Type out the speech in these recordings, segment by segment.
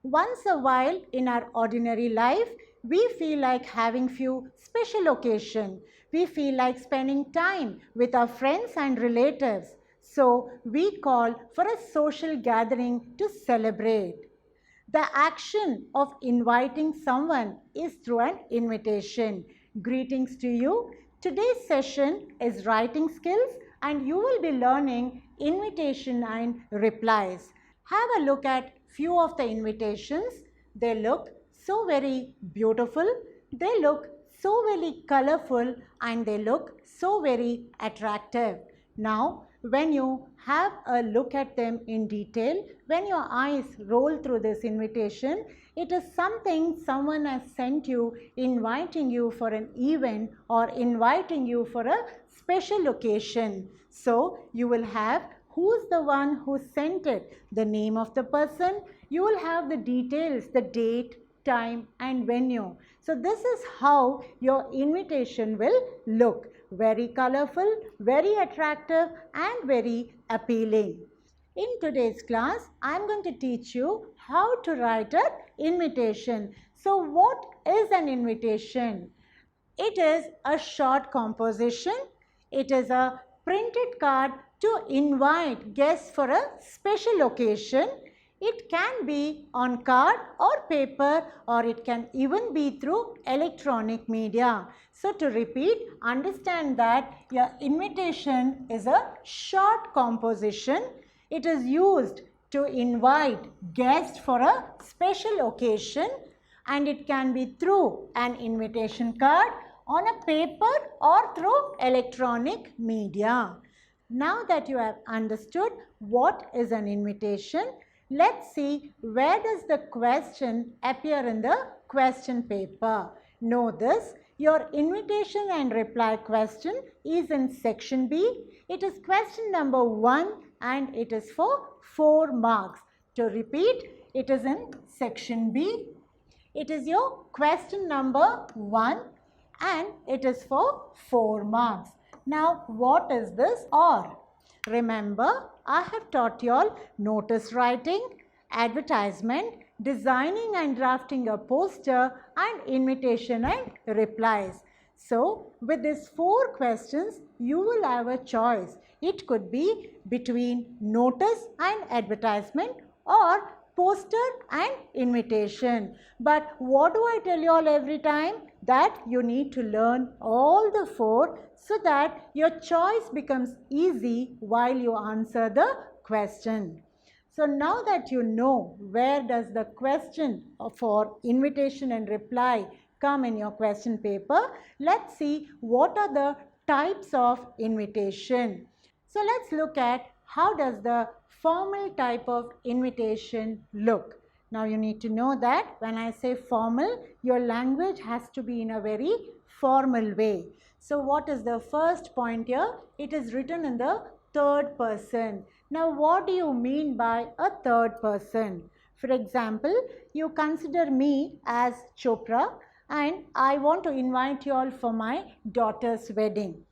Once a while in our ordinary life, we feel like having few special occasions. We feel like spending time with our friends and relatives. So we call for a social gathering to celebrate. The action of inviting someone is through an invitation. Greetings to you. Today's session is writing skills and you will be learning invitation and replies. Have a look at few of the invitations. They look so very beautiful. They look so very colorful and they look so very attractive. Now, when you have a look at them in detail, when your eyes roll through this invitation, it is something someone has sent you, inviting you for an event or inviting you for a special occasion. So, you will have who's the one who sent it, the name of the person, you will have the details, the date, time and venue. So this is how your invitation will look. Very colorful, very attractive and very appealing. In today's class, I am going to teach you how to write an invitation. So what is an invitation? It is a short composition. It is a printed card to invite guests for a special occasion. It can be on card or paper or it can even be through electronic media. So to repeat, understand that your invitation is a short composition. It is used to invite guests for a special occasion and it can be through an invitation card, on a paper or through electronic media. Now that you have understood what is an invitation, let's see where does the question appear in the question paper. Know this, your invitation and reply question is in section B. It is question number 1 and it is for 4 marks. To repeat, it is in section B. It is your question number 1 and it is for 4 marks. Now, what is this or? Remember, I have taught you all notice writing, advertisement, designing and drafting a poster and invitation and replies. So, with these 4 questions, you will have a choice. It could be between notice and advertisement or poster and invitation. But what do I tell you all every time? That you need to learn all the 4 so that your choice becomes easy while you answer the question. So now that you know where does the question for invitation and reply come in your question paper, let's see what are the types of invitation. So let's look at how does the formal type of invitation look. Now you need to know that when I say formal, your language has to be in a very formal way. So what is the first point here? It is written in the third person. Now what do you mean by a third person? For example, you consider me as Chopra and I want to invite you all for my daughter's wedding.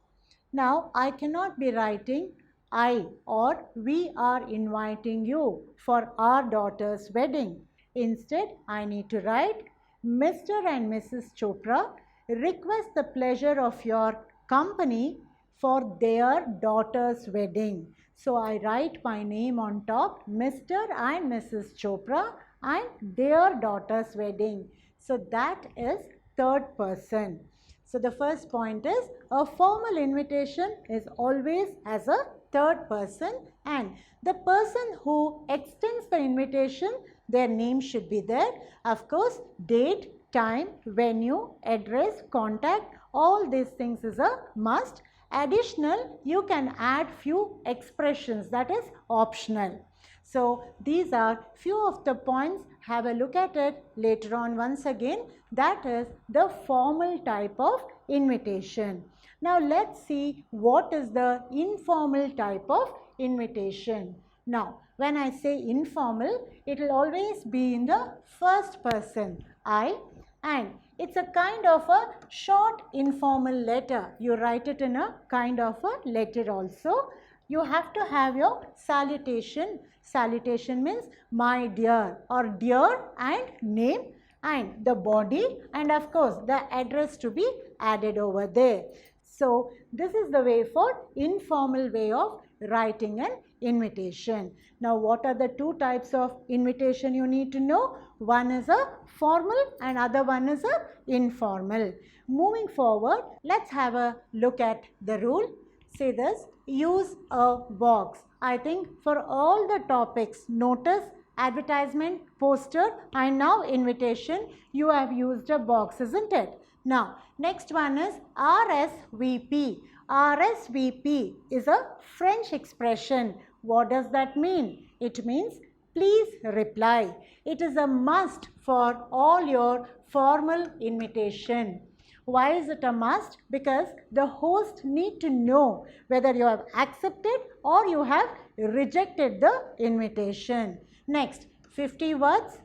Now I cannot be writing I or we are inviting you for our daughter's wedding. Instead, I need to write Mr. and Mrs. Chopra request the pleasure of your company for their daughter's wedding. So I write my name on top, Mr. and Mrs. Chopra and their daughter's wedding. So that is third person. So the first point is a formal invitation is always as a third person and the person who extends the invitation, their name should be there. Of course, date, time, venue, address, contact, all these things is a must. Additional, you can add few expressions, that is optional. So these are few of the points. Have a look at it later on once again. That is the formal type of invitation. Now let's see what is the informal type of invitation. Now when I say informal, it will always be in the first person, I, and it's a kind of a short informal letter. You write it in a kind of a letter also. You have to have your salutation Salutation means my dear or dear and name and the body and of course the address to be added over there. So this is the way for informal way of writing an invitation. Now what are the two types of invitation you need to know? One is a formal and other one is a informal. Moving forward, let's have a look at the rule. Say this, use a box. I think for all the topics, notice, advertisement, poster and now invitation, you have used a box, isn't it? Now, next one is RSVP. RSVP is a French expression. What does that mean? It means please reply. It is a must for all your formal invitation. Why is it a must? Because the host need to know whether you have accepted or you have rejected the invitation. Next, 50 words,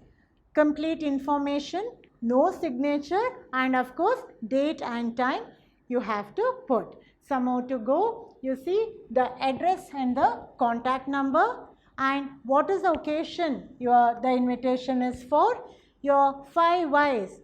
complete information, no signature and of course date and time you have to put. Some more to go. You see the address and the contact number and what is the occasion the invitation is for. Your 5 whys,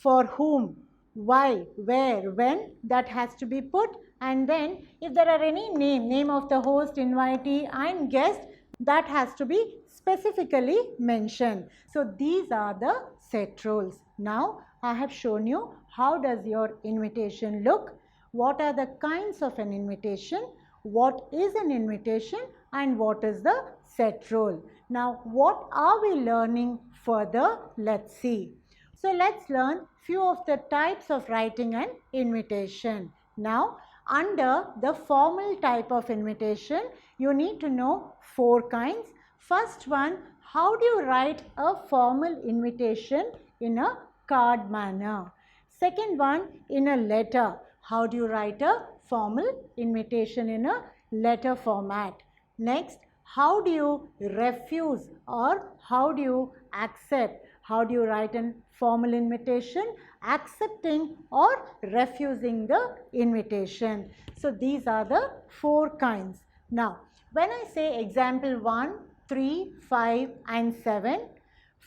for whom, why, where, when, that has to be put and then if there are any name of the host, invitee and guest, that has to be specifically mentioned. So these are the set rules. Now I have shown you how does your invitation look, what are the kinds of an invitation, what is an invitation and what is the set rule. Now what are we learning further? Let's see. So let's learn few of the types of writing an invitation. Now under the formal type of invitation, you need to know 4 kinds. First one, how do you write a formal invitation in a card manner? Second one, in a letter. How do you write a formal invitation in a letter format? Next, how do you refuse or how do you accept? How do you write a formal invitation? Accepting or refusing the invitation. So these are the 4 kinds. Now, when I say example 1, 3, 5 and 7,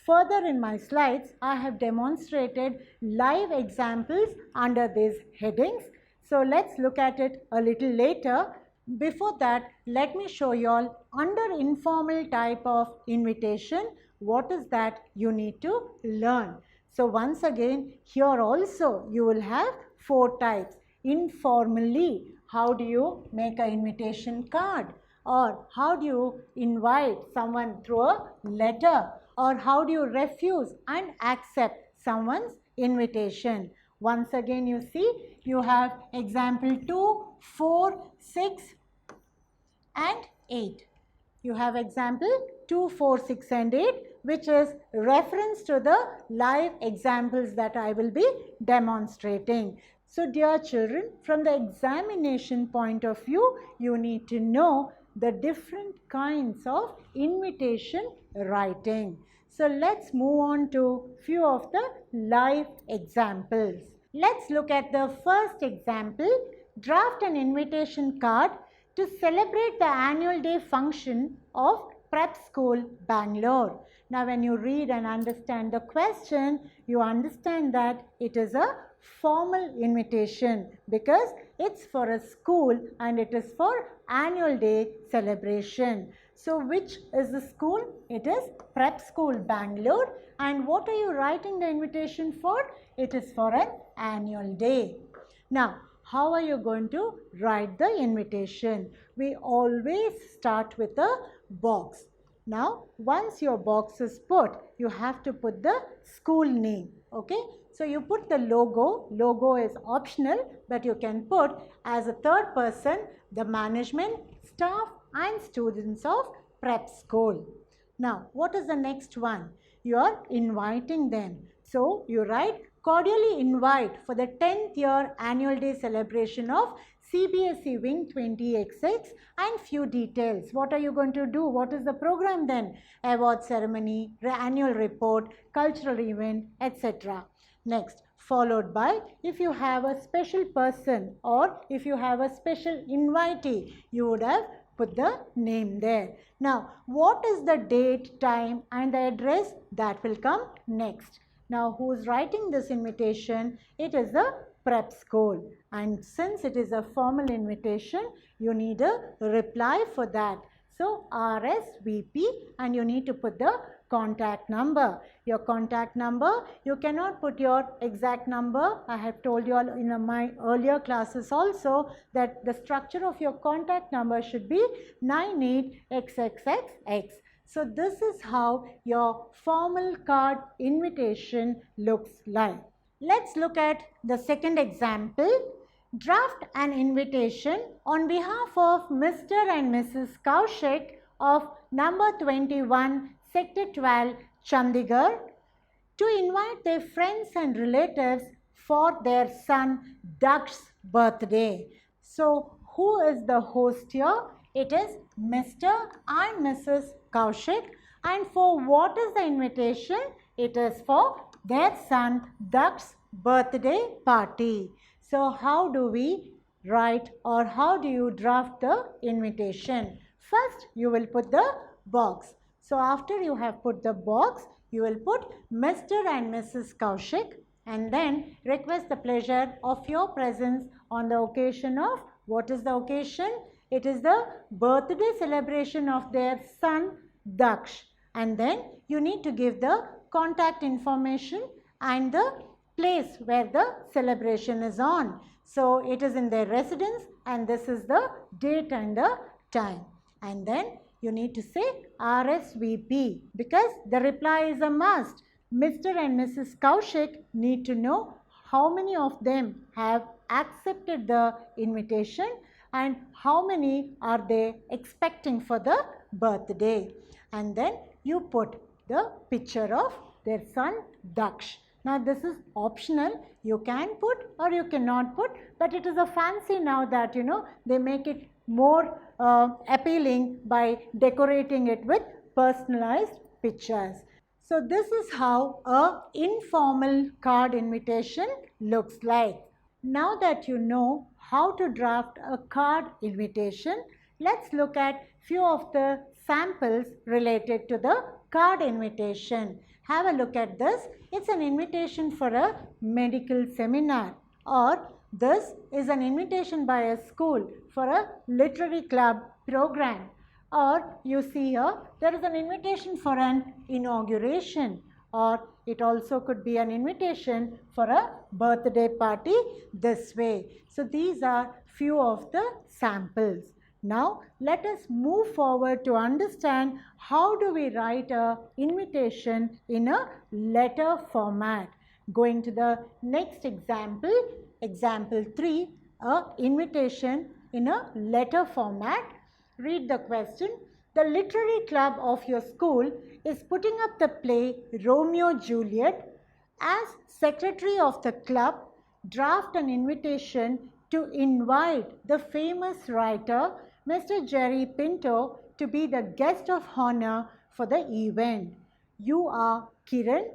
further in my slides, I have demonstrated live examples under these headings. So let's look at it a little later. Before that, let me show you all under informal type of invitation, what is that you need to learn. So once again, here also you will have 4 types. Informally, how do you make an invitation card? Or how do you invite someone through a letter? Or how do you refuse and accept someone's invitation? Once again, you see, you have example 2, 4, 6 and 8. You have example 2, 4, 6 and 8, which is reference to the live examples that I will be demonstrating. So dear children, from the examination point of view, you need to know the different kinds of invitation writing. So let's move on to few of the live examples. Let's look at the first example. Draft an invitation card to celebrate the annual day function of Prep School, Bangalore. Now when you read and understand the question, you understand that it is a formal invitation because it's for a school and it is for annual day celebration. So which is the school? It is Prep School, Bangalore. And what are you writing the invitation for? It is for an annual day. Now, how are you going to write the invitation? We always start with a box. Now, once your box is put, you have to put the school name. Okay? So, you put the logo. Logo is optional, but you can put as a third person the management, staff and students of Prep School. Now, what is the next one? You are inviting them. So, you write cordially invite for the 10th year annual day celebration of CBSE Wing 20XX and few details. What are you going to do? What is the program then? Award ceremony, annual report, cultural event, etc. Next, followed by if you have a special person or if you have a special invitee, you would have put the name there. Now, what is the date, time and the address? That will come next. Now, who is writing this invitation? It is the prep school. And since it is a formal invitation, you need a reply for that. So, RSVP, and you need to put the contact number. Your contact number, you cannot put your exact number. I have told you all in my earlier classes also that the structure of your contact number should be 98XXXX. So this is how your formal card invitation looks like. Let's look at the second example. Draft an invitation on behalf of Mr. and Mrs. Kaushik of number 21, Sector 12, Chandigarh, to invite their friends and relatives for their son Daksh's birthday. So, who is the host here? It is Mr. and Mrs. Kaushik. And for what is the invitation? It is for their son Daksh's birthday party. So, how do we write or how do you draft the invitation? First, you will put the box. So, after you have put the box, you will put Mr. and Mrs. Kaushik and then request the pleasure of your presence on the occasion of, what is the occasion? It is the birthday celebration of their son Daksh. And then you need to give the contact information and the place where the celebration is on. So, it is in their residence and this is the date and the time. And then you need to say RSVP because the reply is a must. Mr. and Mrs. Kaushik need to know how many of them have accepted the invitation and how many are they expecting for the birthday. And then you put the picture of their son Daksh. Now this is optional. You can put or you cannot put, but it is a fancy now that they make it more appealing by decorating it with personalized pictures. So this is how a informal card invitation looks like. Now that you know how to draft a card invitation, let's look at few of the samples related to the card invitation. Have a look at this. It's an invitation for a medical seminar, or this is an invitation by a school for a literary club program, or you see here there is an invitation for an inauguration, or it also could be an invitation for a birthday party this way. So these are few of the samples. Now let us move forward to understand how do we write a invitation in a letter format. Going to the next example, example 3, a invitation in a letter format. Read the question. The literary club of your school is putting up the play Romeo Juliet. As secretary of the club, draft an invitation to invite the famous writer Mr. Jerry Pinto to be the guest of honor for the event. You are Kiran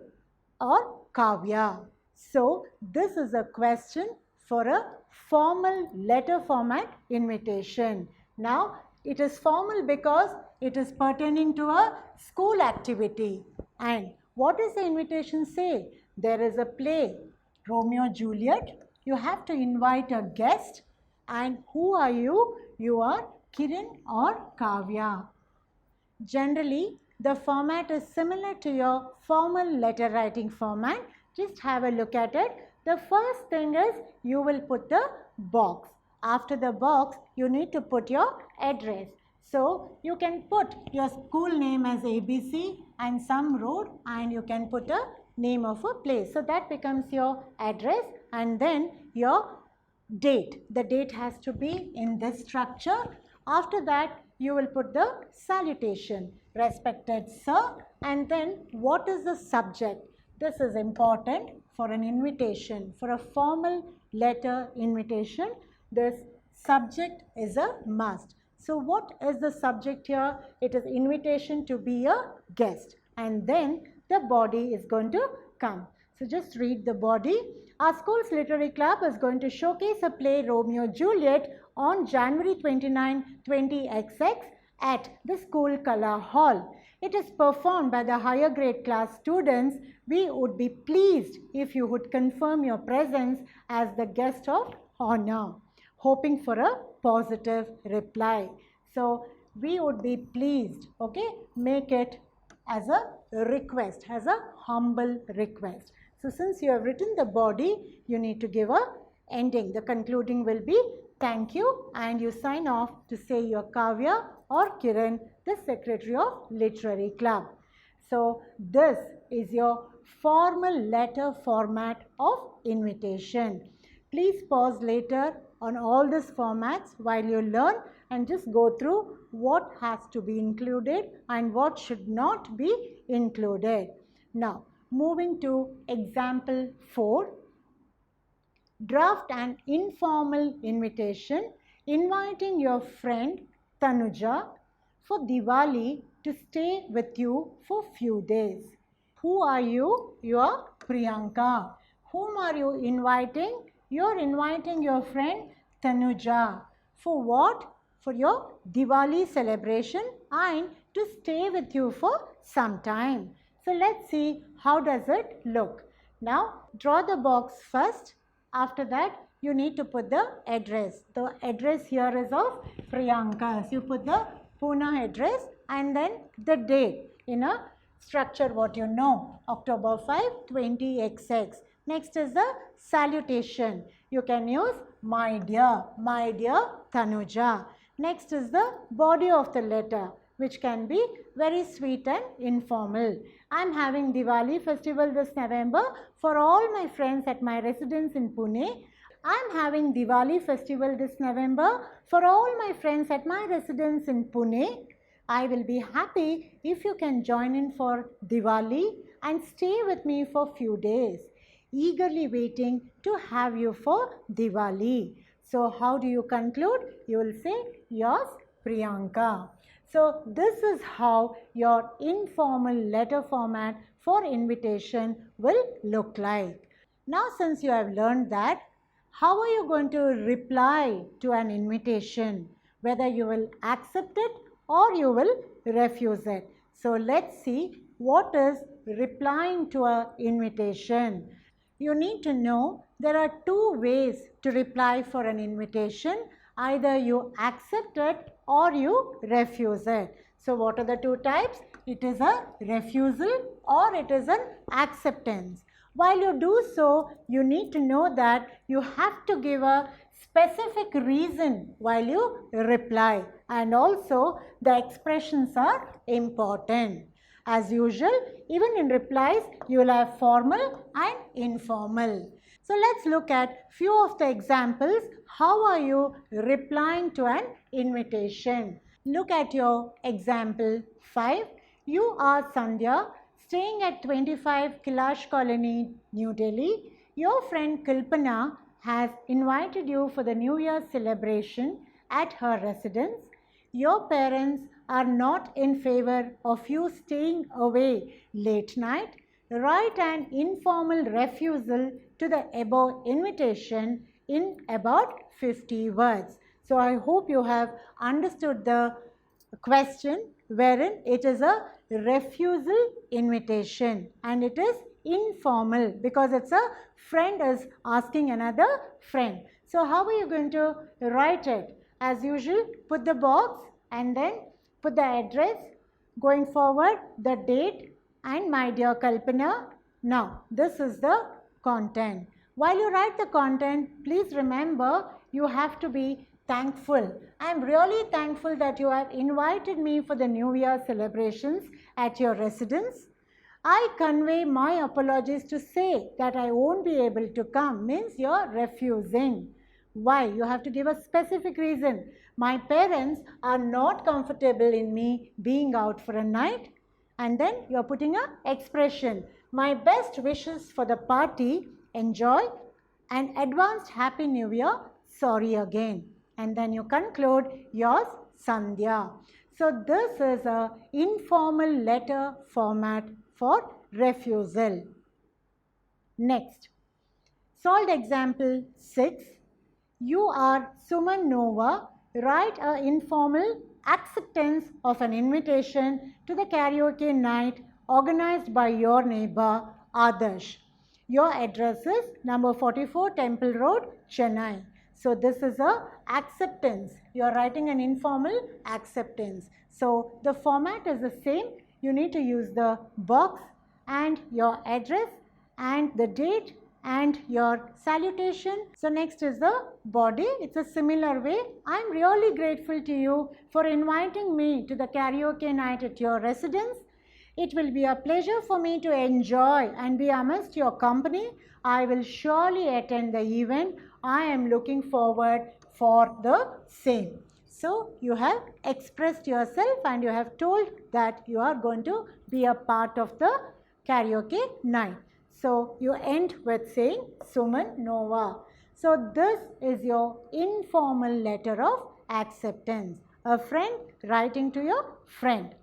or Kavya. So this is a question for a formal letter format invitation. Now it is formal because it is pertaining to a school activity. And what does the invitation say? There is a play, Romeo Juliet. You have to invite a guest. And who are you? You are Kiran or Kavya. Generally, the format is similar to your formal letter writing format. Just have a look at it. The first thing is you will put the box. After the box, you need to put your address. So, you can put your school name as ABC and some road, and you can put a name of a place. So, that becomes your address, and then your date. The date has to be in this structure. After that, you will put the salutation, respected sir, and then what is the subject? This is important for an invitation, for a formal letter invitation. This subject is a must. So what is the subject here? It is invitation to be a guest, and then the body is going to come. So just read the body. Our school's literary club is going to showcase a play Romeo Juliet on January 29, 20XX at the school color hall. It is performed by the higher grade class students. We would be pleased if you would confirm your presence as the guest of honor, hoping for a positive reply. So we would be pleased, okay? Make it as a request, as a humble request. So since you have written the body, you need to give a ending. The concluding will be thank you, and you sign off to say you're Kavya or Kiran, the Secretary of Literary Club. So this is your formal letter format of invitation. Please pause later on all these formats while you learn and just go through what has to be included and what should not be included. Now, moving to example 4. Draft an informal invitation inviting your friend Tanuja for Diwali to stay with you for few days. Who are you? You are Priyanka. Whom are you inviting? You are inviting your friend Tanuja. For what? For your Diwali celebration and to stay with you for some time. So let's see how does it look. Now draw the box first. After that, you need to put the address. The address here is of Priyanka. So you put the Pune address and then the date in a structure what you know. October 5, 20XX. Next is the salutation. You can use my dear Tanuja. Next is the body of the letter, which can be very sweet and informal. I am having Diwali festival this November for all my friends at my residence in Pune. I am having Diwali festival this November for all my friends at my residence in Pune. I will be happy if you can join in for Diwali and stay with me for few days. Eagerly waiting to have you for Diwali. So how do you conclude? You will say yours Priyanka. So this is how your informal letter format for invitation will look like. Now since you have learned that, how are you going to reply to an invitation? Whether you will accept it or you will refuse it. So let's see what is replying to an invitation. You need to know there are two ways to reply for an invitation. Either you accept it or you refuse it. So what are the two types? It is a refusal or it is an acceptance. While you do so, you need to know that you have to give a specific reason while you reply, and also the expressions are important. As usual, even in replies, you will have formal and informal. So let's look at few of the examples. How are you replying to an invitation? Look at your example 5. You are Sandhya, staying at 25 Kailash Colony, New Delhi. Your friend Kalpana has invited you for the New Year celebration at her residence. Your parents are not in favor of you staying away late night. Write an informal refusal to the above invitation in about 50 words. So I hope you have understood the question, wherein it is a refusal invitation and it is informal because it's a friend is asking another friend. So how are you going to write it? As usual, put the box and then put the address, going forward the date and my dear Kalpana. Now this is the content. While you write the content, please remember you have to be thankful. I am really thankful that you have invited me for the New Year celebrations at your residence. I convey my apologies to say that I won't be able to come means you are refusing. Why? You have to give a specific reason. My parents are not comfortable in me being out for a night. And then you are putting an expression. My best wishes for the party. Enjoy and advanced Happy New Year. Sorry again. And then you conclude yours Sandhya. So this is a informal letter format for refusal. Next, solved example 6. You are Suman Nova. Write an informal acceptance of an invitation to the karaoke night organized by your neighbor Adarsh. Your address is number 44 Temple Road, Chennai. So this is a acceptance. You are writing an informal acceptance. So the format is the same. You need to use the box and your address and the date and your salutation. So next is the body. It's a similar way. I'm really grateful to you for inviting me to the karaoke night at your residence. It will be a pleasure for me to enjoy and be amidst your company. I will surely attend the event. I am looking forward for the same. So you have expressed yourself and you have told that you are going to be a part of the karaoke night. So you end with saying Suman Nova. So this is your informal letter of acceptance. A friend writing to your friend.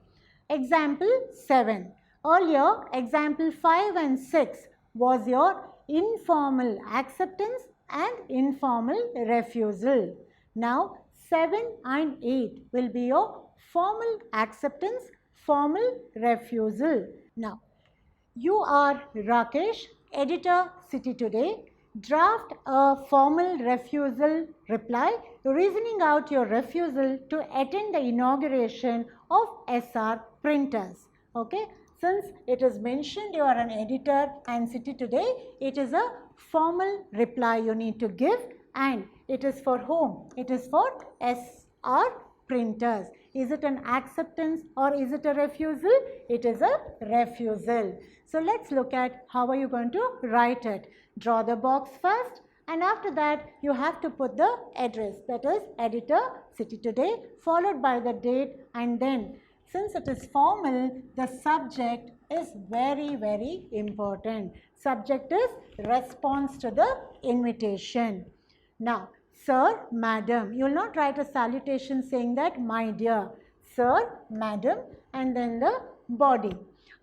Example 7. Earlier, example 5 and 6 was your informal acceptance and informal refusal. Now 7 and 8 will be your formal acceptance, formal refusal. Now, you are Rakesh, editor City Today. Draft a formal refusal reply, reasoning out your refusal to attend the inauguration of SR printers. Okay, since it is mentioned you are an editor and City Today, it is a formal reply you need to give, and it is for whom? It is for SR printers. Is it an acceptance or is it a refusal? It is a refusal. So let's look at how are you going to write it. Draw the box first, and after that you have to put the address, that is editor City Today, followed by the date, and then since it is formal, the subject is very important. Subject is response to the invitation. Now, sir, madam, you will not write a salutation saying that my dear. Sir, madam, and then the body.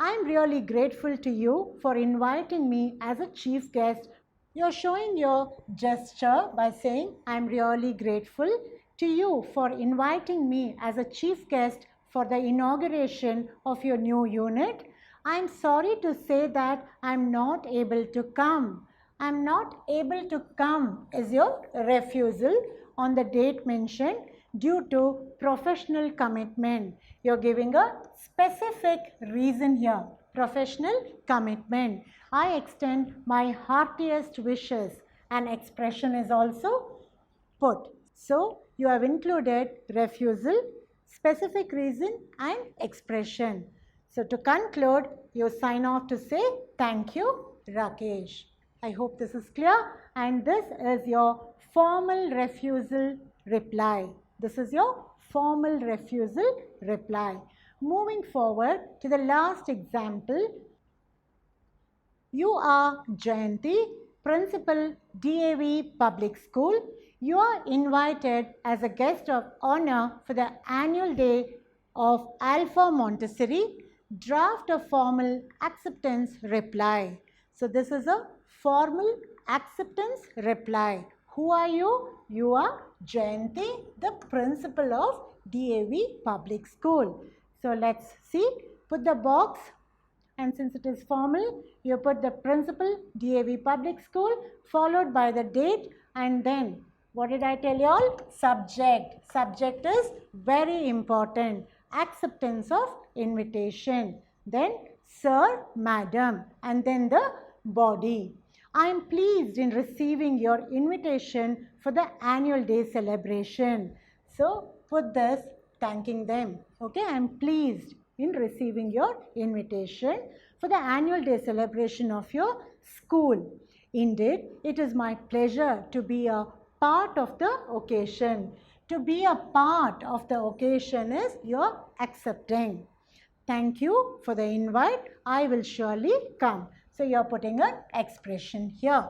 I am really grateful to you for inviting me as a chief guest. You are showing your gesture by saying I am really grateful to you for inviting me as a chief guest for the inauguration of your new unit. I am sorry to say that I am not able to come. I am not able to come is your refusal on the date mentioned due to professional commitment. You are giving a specific reason here. Professional commitment. I extend my heartiest wishes. An expression is also put. So you have included refusal, specific reason and expression. So to conclude, you sign off to say thank you, Rakesh. I hope this is clear, and this is your formal refusal reply. This is your formal refusal reply. Moving forward to the last example, you are Jayanti, Principal DAV Public School. You are invited as a guest of honor for the annual day of Alpha Montessori. Draft a formal acceptance reply. So this is a formal acceptance reply. Who are you? You are Jayanti, the principal of DAV Public School. So let's see. Put the box, and since it is formal, you put the principal DAV Public School followed by the date, and then what did I tell you all? Subject. Subject is very important. Acceptance of invitation. Then sir, madam, and then the body. I am pleased in receiving your invitation for the annual day celebration. So put this thanking them. Okay, I am pleased in receiving your invitation for the annual day celebration of your school. Indeed, it is my pleasure to be a part of the occasion. To be a part of the occasion is your accepting. Thank you for the invite. I will surely come. So you are putting an expression here.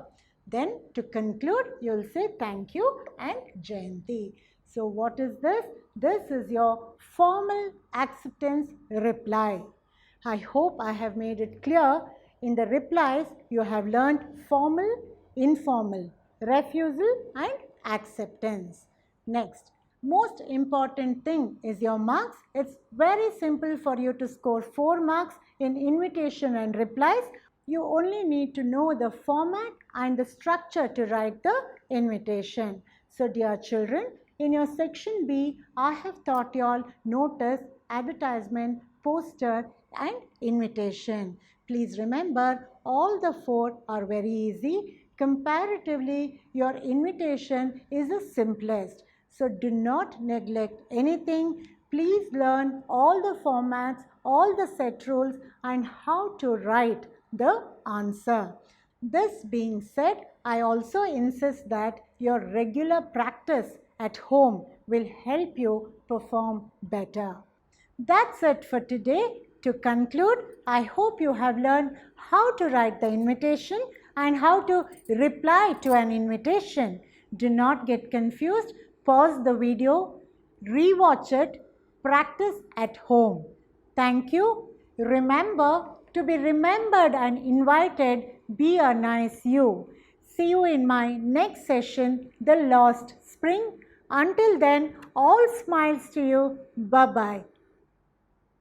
Then to conclude, you will say thank you and Jayanti. So what is this? This is your formal acceptance reply. I hope I have made it clear. In the replies, you have learned formal, informal, refusal and acceptance. Next, most important thing is your marks. It's very simple for you to score 4 marks in invitation and replies. You only need to know the format and the structure to write the invitation. So dear children, in your section B, I have taught you all notice, advertisement, poster and invitation. Please remember, all the 4 are very easy. Comparatively, your invitation is the simplest. So do not neglect anything. Please learn all the formats, all the set rules and how to write the answer. This being said, I also insist that your regular practice at home will help you perform better. That's it for today. To conclude, I hope you have learned how to write the invitation and how to reply to an invitation. Do not get confused. Pause the video, rewatch it, practice at home. Thank you. Remember, to be remembered and invited, be a nice you. See you in my next session, The Lost Spring. Until then, all smiles to you. Bye-bye.